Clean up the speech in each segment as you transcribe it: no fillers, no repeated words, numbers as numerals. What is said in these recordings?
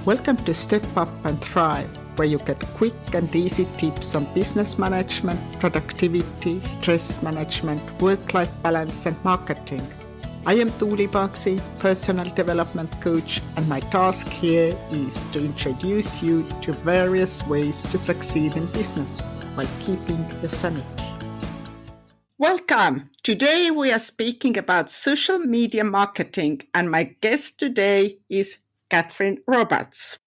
Welcome to Step Up and Thrive, where you get quick and easy tips on business management, productivity, stress management, work-life balance, and marketing. I am Tuuli Paksi, personal development coach, and my task here is to introduce you to various ways to succeed in business while keeping your sanity. Welcome! Today we are speaking about social media marketing, and my guest today is Kathryn Roberts.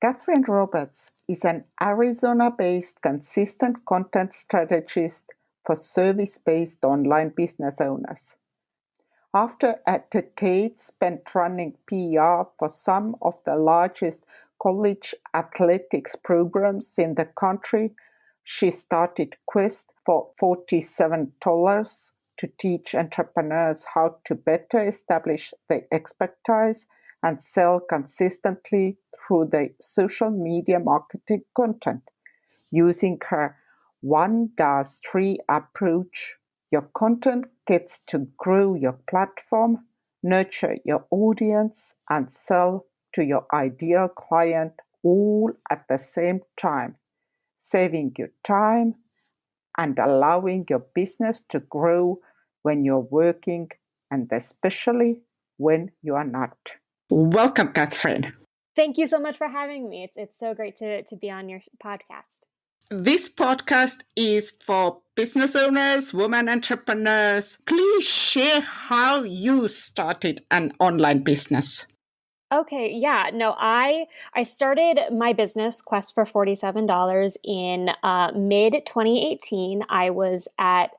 Kathryn Roberts is an Arizona-based consistent content strategist for service-based online business owners. After a decade spent running PR for some of the largest college athletics programs in the country, she started Quest for $47 to teach entrepreneurs how to better establish their expertise and sell consistently through the social media marketing content. Using her 1-3 approach, your content gets to grow your platform, nurture your audience, and sell to your ideal client all at the same time, saving you time and allowing your business to grow when you're working and especially when you are not. Welcome, Kathryn. Thank you so much for having me. It's so great to be on your podcast. This podcast is for business owners, women entrepreneurs. Please share how you started an online business. Okay, yeah, no, I started my business, Quest for $47, in mid 2018. I was at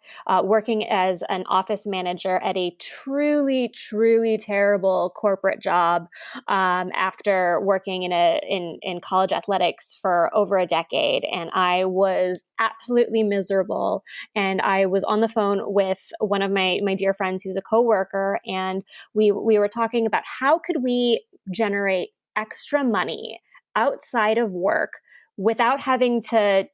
working as an office manager at a truly, truly terrible corporate job after working in college athletics for over a decade, and I was absolutely miserable. And I was on the phone with one of my dear friends who's a coworker, and we were talking about how could we generate extra money outside of work without having to,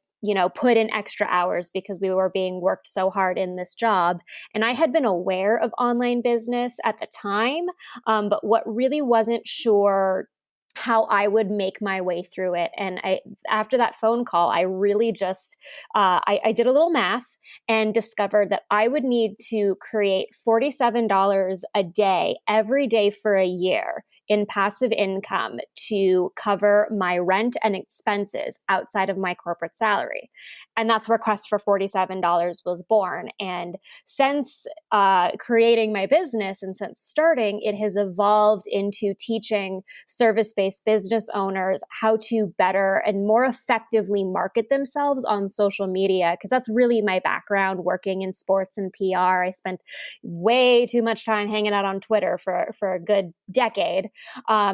put in extra hours because we were being worked so hard in this job. And I had been aware of online business at the time, but what really wasn't sure how I would make my way through it. And after that phone call, I really just, I did a little math and discovered that I would need to create $47 a day, every day for a year in passive income to cover my rent and expenses outside of my corporate salary. And that's where Quest for $47 was born. And since creating my business and since starting, it has evolved into teaching service-based business owners how to better and more effectively market themselves on social media, because that's really my background, working in sports and PR. I spent way too much time hanging out on Twitter for a good decade.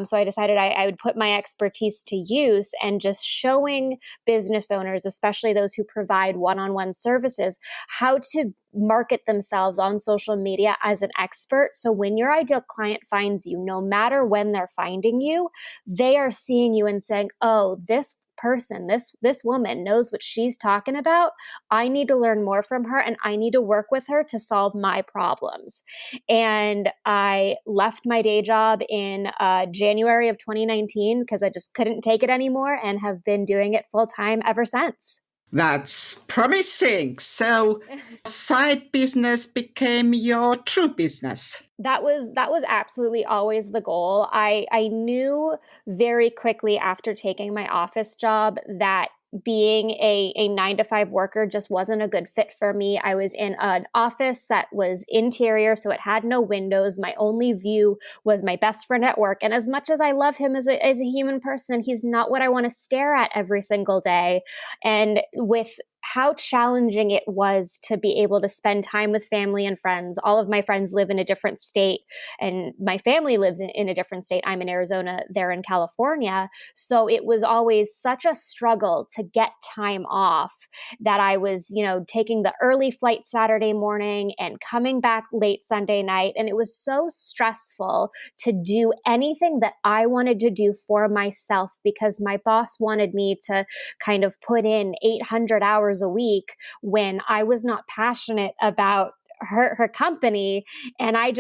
So I decided I would put my expertise to use and just showing business owners, especially those who provide one-on-one services, how to market themselves on social media as an expert. So when your ideal client finds you, no matter when they're finding you, they are seeing you and saying, oh, this person, this woman knows what she's talking about. I need to learn more from her and I need to work with her to solve my problems. And I left my day job in January of 2019 because I just couldn't take it anymore and have been doing it full time ever since. That's promising. So side business became your true business. That was absolutely always the goal. I knew very quickly after taking my office job that being a 9-to-5 worker just wasn't a good fit for me. I was in an office that was interior, so it had no windows. My only view was my best friend at work. And as much as I love him as a human person, he's not what I want to stare at every single day. And with how challenging it was to be able to spend time with family and friends. All of my friends live in a different state and my family lives in a different state. I'm in Arizona, they're in California. So it was always such a struggle to get time off that I was, taking the early flight Saturday morning and coming back late Sunday night. And it was so stressful to do anything that I wanted to do for myself because my boss wanted me to kind of put in 800 hours a week when I was not passionate about her company. And I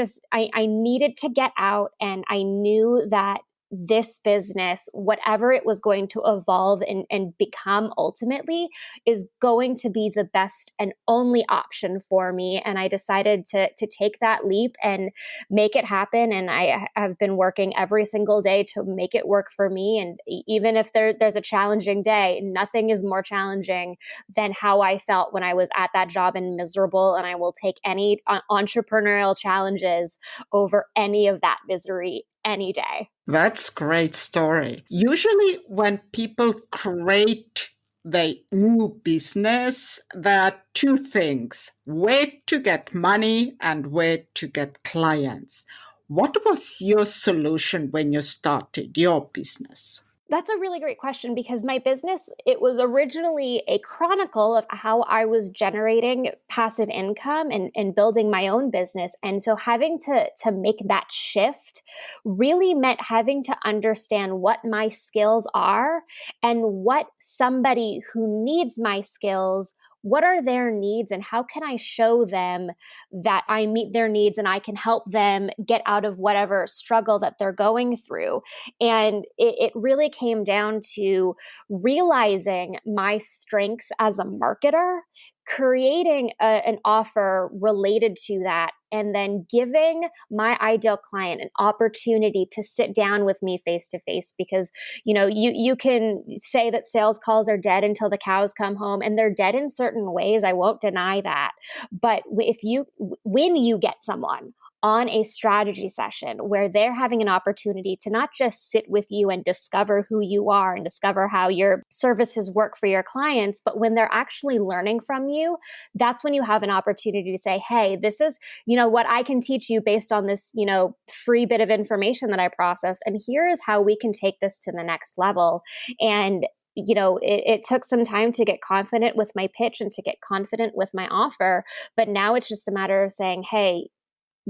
needed to get out. And I knew that this business, whatever it was going to evolve and become ultimately, is going to be the best and only option for me. And I decided to take that leap and make it happen. And I have been working every single day to make it work for me. And even if there's a challenging day, nothing is more challenging than how I felt when I was at that job and miserable. And I will take any entrepreneurial challenges over any of that misery any day. That's great story. Usually when people create the new business, there are two things: where to get money and where to get clients. What was your solution when you started your business? That's a really great question, because my business, it was originally a chronicle of how I was generating passive income and building my own business. And so having to make that shift really meant having to understand what my skills are and what somebody who needs my skills, what are their needs, and how can I show them that I meet their needs and I can help them get out of whatever struggle that they're going through. And it really came down to realizing my strengths as a marketer, creating an offer related to that, and then giving my ideal client an opportunity to sit down with me face to face. Because, you can say that sales calls are dead until the cows come home, and they're dead in certain ways. I won't deny that. But when you get someone on a strategy session where they're having an opportunity to not just sit with you and discover who you are and discover how your services work for your clients, but when they're actually learning from you, that's when you have an opportunity to say, hey, this is, what I can teach you based on this, free bit of information that I processed. And here is how we can take this to the next level. And it took some time to get confident with my pitch and to get confident with my offer. But now it's just a matter of saying, hey,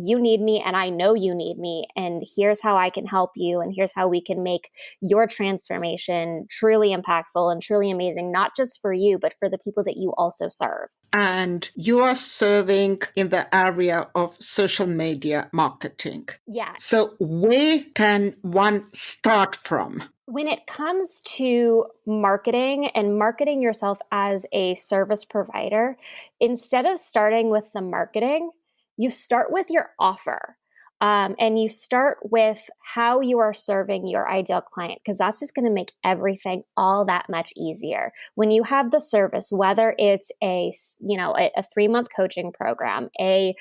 you need me and I know you need me, and here's how I can help you, and here's how we can make your transformation truly impactful and truly amazing, not just for you, but for the people that you also serve. And you are serving in the area of social media marketing. Yeah. So where can one start from? When it comes to marketing and marketing yourself as a service provider, instead of starting with the marketing, you start with your offer. And you start with how you are serving your ideal client, because that's just going to make everything all that much easier. When you have the service, whether it's a 3-month coaching program, a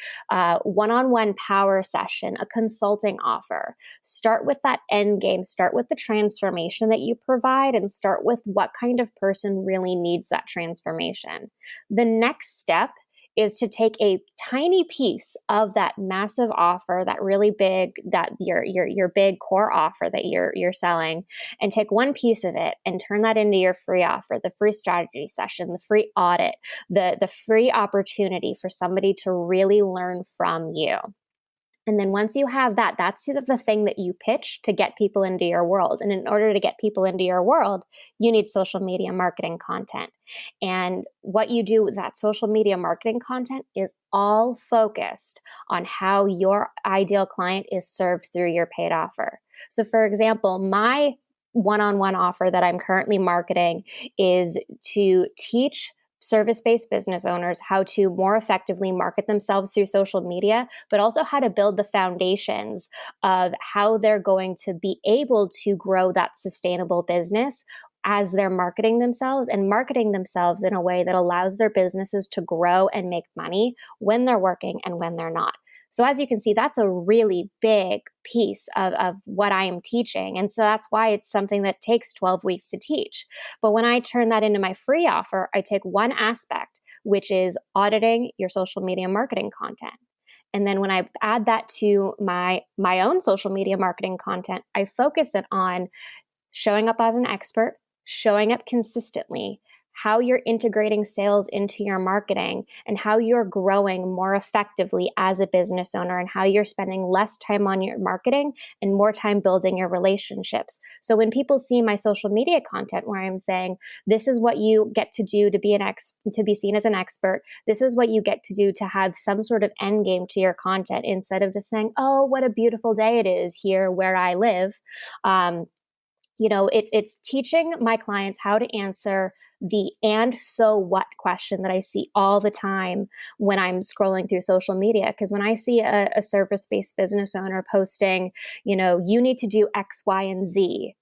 one-on-one power session, a consulting offer, start with that end game, start with the transformation that you provide, and start with what kind of person really needs that transformation. The next step is to take a tiny piece of that massive offer, that really big, that your big core offer that you're selling, and take one piece of it and turn that into your free offer, the free strategy session, the free audit, the free opportunity for somebody to really learn from you. And then once you have that, that's the thing that you pitch to get people into your world. And in order to get people into your world, you need social media marketing content. And what you do with that social media marketing content is all focused on how your ideal client is served through your paid offer. So for example, my one-on-one offer that I'm currently marketing is to teach service-based business owners how to more effectively market themselves through social media, but also how to build the foundations of how they're going to be able to grow that sustainable business as they're marketing themselves, and marketing themselves in a way that allows their businesses to grow and make money when they're working and when they're not. So as you can see, that's a really big piece of what I am teaching. And so that's why it's something that takes 12 weeks to teach. But when I turn that into my free offer, I take one aspect, which is auditing your social media marketing content. And then when I add that to my own social media marketing content, I focus it on showing up as an expert, showing up consistently, how you're integrating sales into your marketing, and how you're growing more effectively as a business owner, and how you're spending less time on your marketing and more time building your relationships. So when people see my social media content where I'm saying, this is what you get to do to be seen as an expert, this is what you get to do to have some sort of end game to your content, instead of just saying, oh, what a beautiful day it is here where I live. It's teaching my clients how to answer the "and so what" question that I see all the time when I'm scrolling through social media. Because when I see a service-based business owner posting, you need to do X, Y, and Z.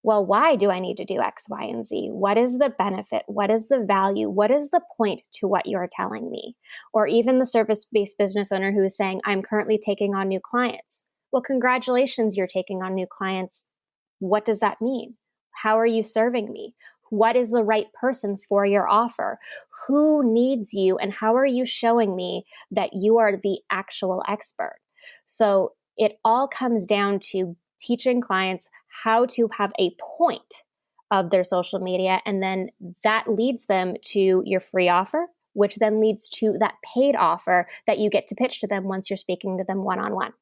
Well, why do I need to do X, Y, and Z? What is the benefit? What is the value? What is the point to what you're telling me? Or even the service-based business owner who is saying, I'm currently taking on new clients. Well, congratulations, you're taking on new clients. What does that mean? How are you serving me? What is the right person for your offer? Who needs you? And how are you showing me that you are the actual expert? So it all comes down to teaching clients how to have a point of their social media. And then that leads them to your free offer, which then leads to that paid offer that you get to pitch to them once you're speaking to them one-on-one.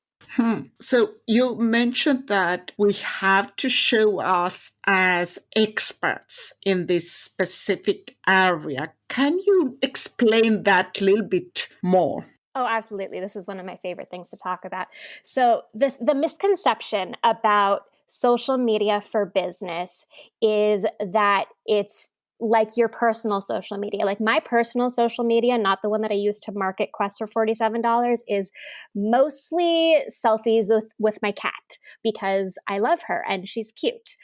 So you mentioned that we have to show us as experts in this specific area. Can you explain that a little bit more? Oh, absolutely. This is one of my favorite things to talk about. So the misconception about social media for business is that it's like your personal social media. Like my personal social media, not the one that I use to market Quest for $47, is mostly selfies with my cat because I love her and she's cute.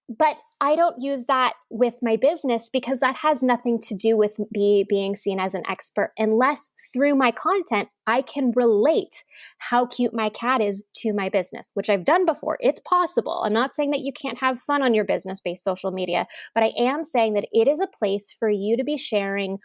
But I don't use that with my business because that has nothing to do with being seen as an expert, unless through my content, I can relate how cute my cat is to my business, which I've done before. It's possible. I'm not saying that you can't have fun on your business-based social media, but I am saying that it is a place for you to be sharing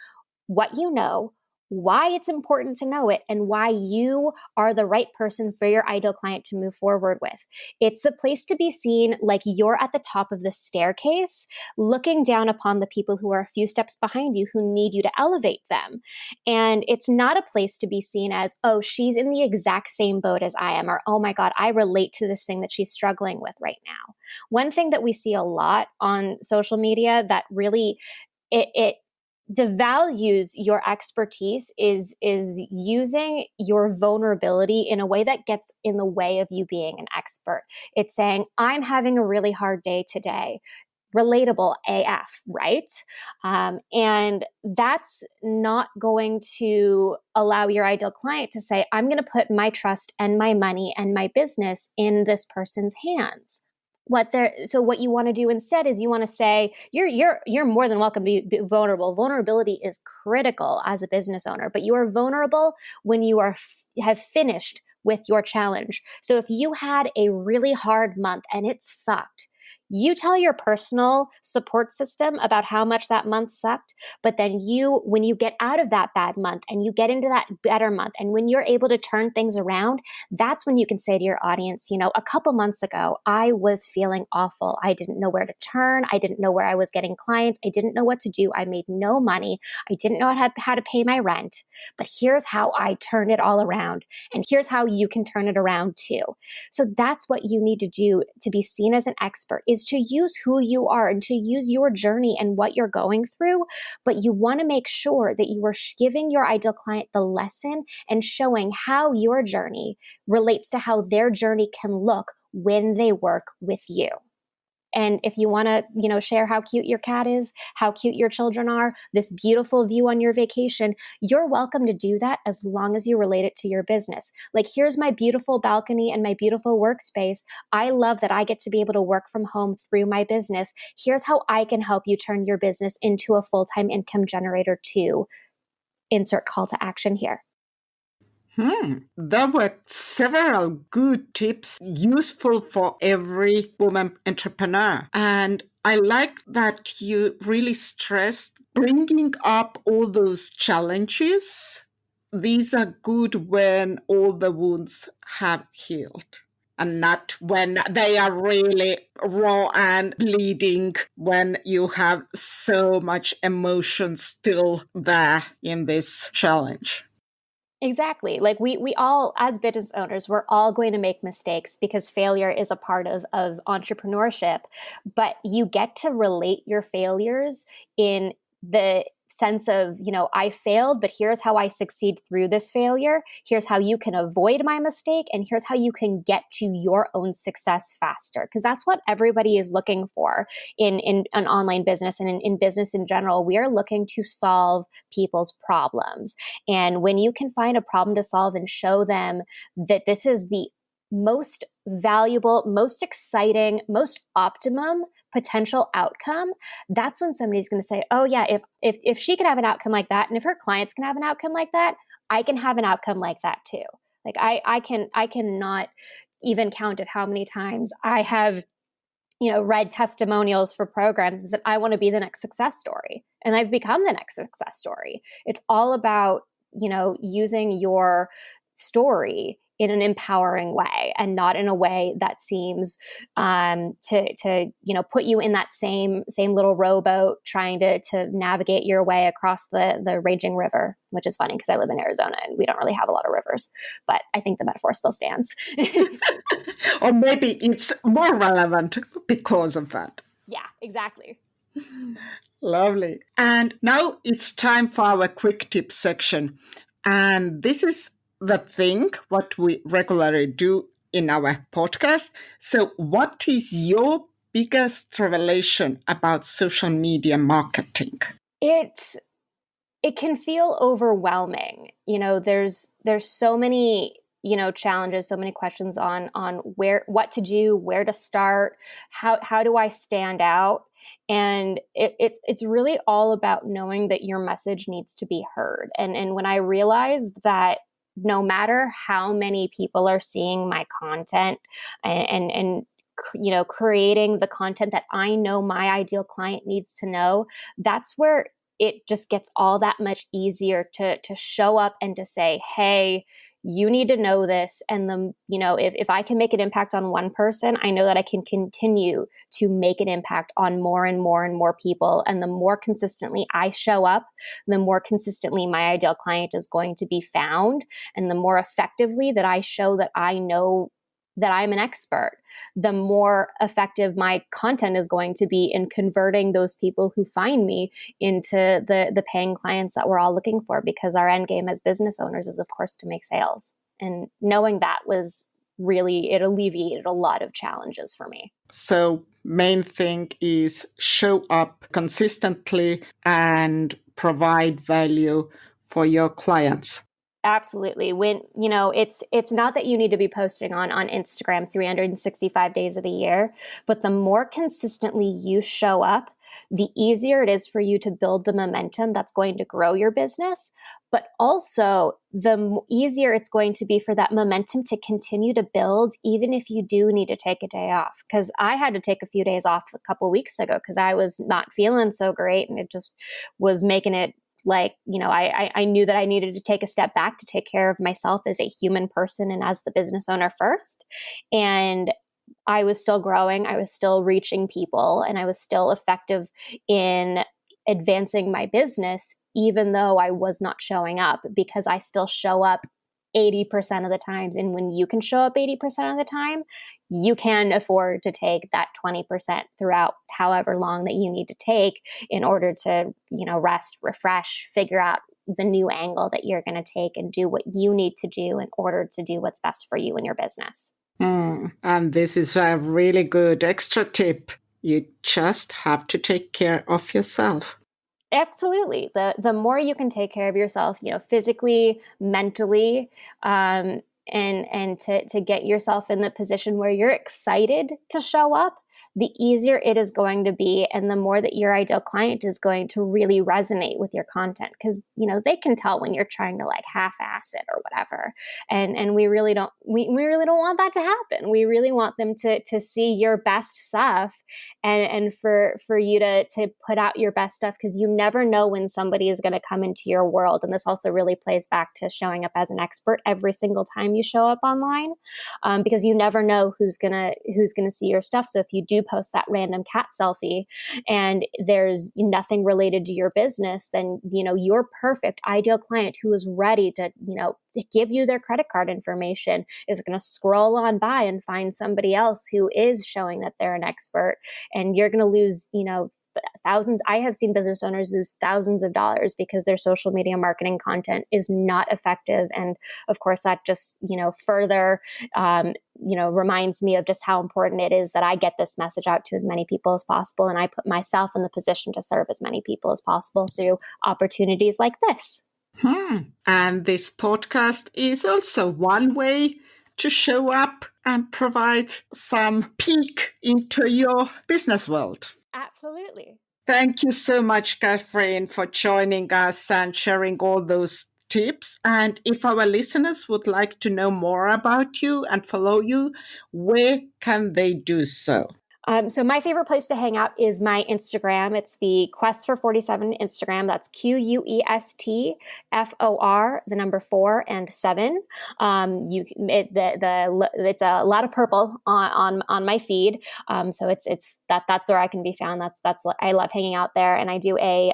what you know, why it's important to know it, and why you are the right person for your ideal client to move forward with. It's a place to be seen like you're at the top of the staircase, looking down upon the people who are a few steps behind you who need you to elevate them. And it's not a place to be seen as, oh, she's in the exact same boat as I am, or, oh my God, I relate to this thing that she's struggling with right now. One thing that we see a lot on social media that really it devalues your expertise is using your vulnerability in a way that gets in the way of you being an expert. It's saying, I'm having a really hard day today. Relatable AF, right? And that's not going to allow your ideal client to say, I'm going to put my trust and my money and my business in this person's hands. So what you want to do instead is you want to say, you're more than welcome to be vulnerable. Vulnerability is critical as a business owner, but you are vulnerable when you have finished with your challenge. So if you had a really hard month and it sucked, you tell your personal support system about how much that month sucked, but then when you get out of that bad month and you get into that better month, and when you're able to turn things around, that's when you can say to your audience, a couple months ago, I was feeling awful. I didn't know where to turn. I didn't know where I was getting clients. I didn't know what to do. I made no money. I didn't know how to pay my rent, but here's how I turned it all around. And here's how you can turn it around too. So that's what you need to do to be seen as an expert, is to use who you are and to use your journey and what you're going through. But you want to make sure that you are giving your ideal client the lesson and showing how your journey relates to how their journey can look when they work with you. And if you want to, share how cute your cat is, how cute your children are, this beautiful view on your vacation, you're welcome to do that as long as you relate it to your business. Like, here's my beautiful balcony and my beautiful workspace. I love that I get to be able to work from home through my business. Here's how I can help you turn your business into a full-time income generator too. Insert call to action here. There were several good tips useful for every woman entrepreneur. And I like that you really stressed bringing up all those challenges. These are good when all the wounds have healed. and not when they are really raw and bleeding, when you have so much emotion still there in this challenge. Exactly. Like we all, as business owners, we're all going to make mistakes because failure is a part of entrepreneurship. But you get to relate your failures in the sense of, I failed, but here's how I succeed through this failure. Here's how you can avoid my mistake. And here's how you can get to your own success faster. Because that's what everybody is looking for in an online business and in business in general. We are looking to solve people's problems. And when you can find a problem to solve and show them that this is the most valuable, most exciting, most optimum potential outcome, that's when somebody's going to say, oh yeah, if she can have an outcome like that, and if her clients can have an outcome like that, I can have an outcome like that too. Like I cannot even count at how many times I have read testimonials for programs and said, I want to be the next success story. And I've become the next success story. It's all about, using your story in an empowering way and not in a way that seems to put you in that same little rowboat trying to navigate your way across the raging river, which is funny because I live in Arizona and we don't really have a lot of rivers, but I think the metaphor still stands. Or maybe it's more relevant because of that. Yeah, exactly. Lovely. And now it's time for our quick tip section. And this is the thing what we regularly do in our podcast. So what is your biggest revelation about social media marketing? It can feel overwhelming. There's so many challenges, so many questions on what to do, where to start, how do I stand out. And it's really all about knowing that your message needs to be heard. And when I realized that no matter how many people are seeing my content and creating the content that I know my ideal client needs to know, that's where it just gets all that much easier to show up and to say, hey, you need to know this. And if I can make an impact on one person, I know that I can continue to make an impact on more and more and more people. And the more consistently I show up, the more consistently my ideal client is going to be found. And the more effectively that I show that I know that I'm an expert, the more effective my content is going to be in converting those people who find me into the paying clients that we're all looking for, because our end game as business owners is, of course, to make sales. And knowing that it alleviated a lot of challenges for me. So main thing is show up consistently and provide value for your clients. Absolutely. When, it's not that you need to be posting on Instagram 365 days of the year, but the more consistently you show up, the easier it is for you to build the momentum that's going to grow your business. But also the easier it's going to be for that momentum to continue to build, even if you do need to take a day off. Because I had to take a few days off a couple of weeks ago because I was not feeling so great, and it just was making it like, I knew that I needed to take a step back to take care of myself as a human person and as the business owner first. And I was still growing. I was still reaching people, and I was still effective in advancing my business, even though I was not showing up, because I still show up 80% of the times. And when you can show up 80% of the time, you can afford to take that 20% throughout however long that you need to take in order to, rest, refresh, figure out the new angle that you're going to take and do what you need to do in order to do what's best for you and your business. And this is a really good extra tip. You just have to take care of yourself. Absolutely. The more you can take care of yourself, physically, mentally, and to get yourself in the position where you're excited to show up, the easier it is going to be, and the more that your ideal client is going to really resonate with your content, because they can tell when you're trying to like half-ass it or whatever, and we really don't want that to happen. We really want them to see your best stuff, and for you to put out your best stuff, because you never know when somebody is going to come into your world. And this also really plays back to showing up as an expert every single time you show up online, because you never know who's gonna see your stuff. So if you do post that random cat selfie and there's nothing related to your business, then your perfect ideal client who is ready to give you their credit card information is going to scroll on by and find somebody else who is showing that they're an expert, and you're going to lose thousands. I have seen business owners lose thousands of dollars because their social media marketing content is not effective. And of course, that just, further, reminds me of just how important it is that I get this message out to as many people as possible. And I put myself in the position to serve as many people as possible through opportunities like this. And this podcast is also one way to show up and provide some peek into your business world. Absolutely. Thank you so much, Kathryn, for joining us and sharing all those tips. And if our listeners would like to know more about you and follow you, where can they do so? So my favorite place to hang out is my Instagram. It's the Quest for 47 Instagram. That's QUESTFOR, the number 4 and 7. It's a lot of purple on my feed. So that's where I can be found. That's I love hanging out there, and I do a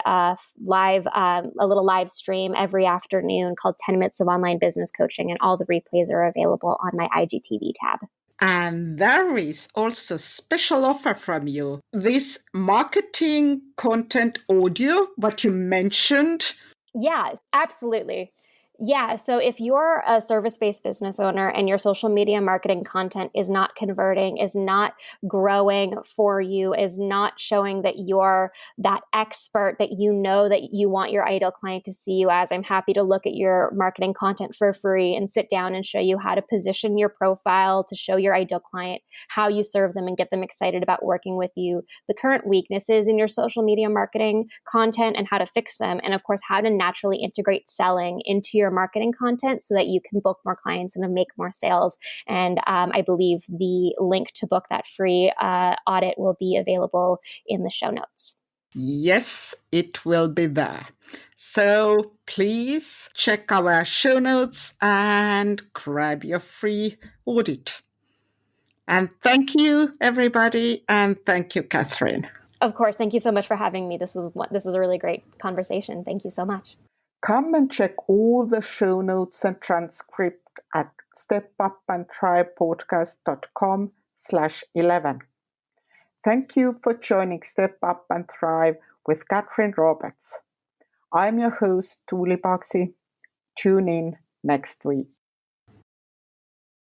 little live stream every afternoon called 10 Minutes of Online Business Coaching, and all the replays are available on my IGTV tab. And there is also a special offer from you. This marketing content audio, what you mentioned. Yeah, absolutely. Yeah. So if you're a service-based business owner and your social media marketing content is not converting, is not growing for you, is not showing that you're that expert that that you want your ideal client to see you as, I'm happy to look at your marketing content for free and sit down and show you how to position your profile to show your ideal client how you serve them and get them excited about working with you, the current weaknesses in your social media marketing content and how to fix them, and of course, how to naturally integrate selling into your marketing content so that you can book more clients and make more sales. And I believe the link to book that free audit will be available in the show notes. Yes, it will be there. So please check our show notes and grab your free audit. And thank you, everybody. And thank you, Kathryn. Of course. Thank you so much for having me. This was a really great conversation. Thank you so much. Come and check all the show notes and transcript at stepupandthrivepodcast.com/11. Thank you for joining Step Up and Thrive with Kathryn Roberts. I'm your host, Tuuli Paksi. Tune in next week.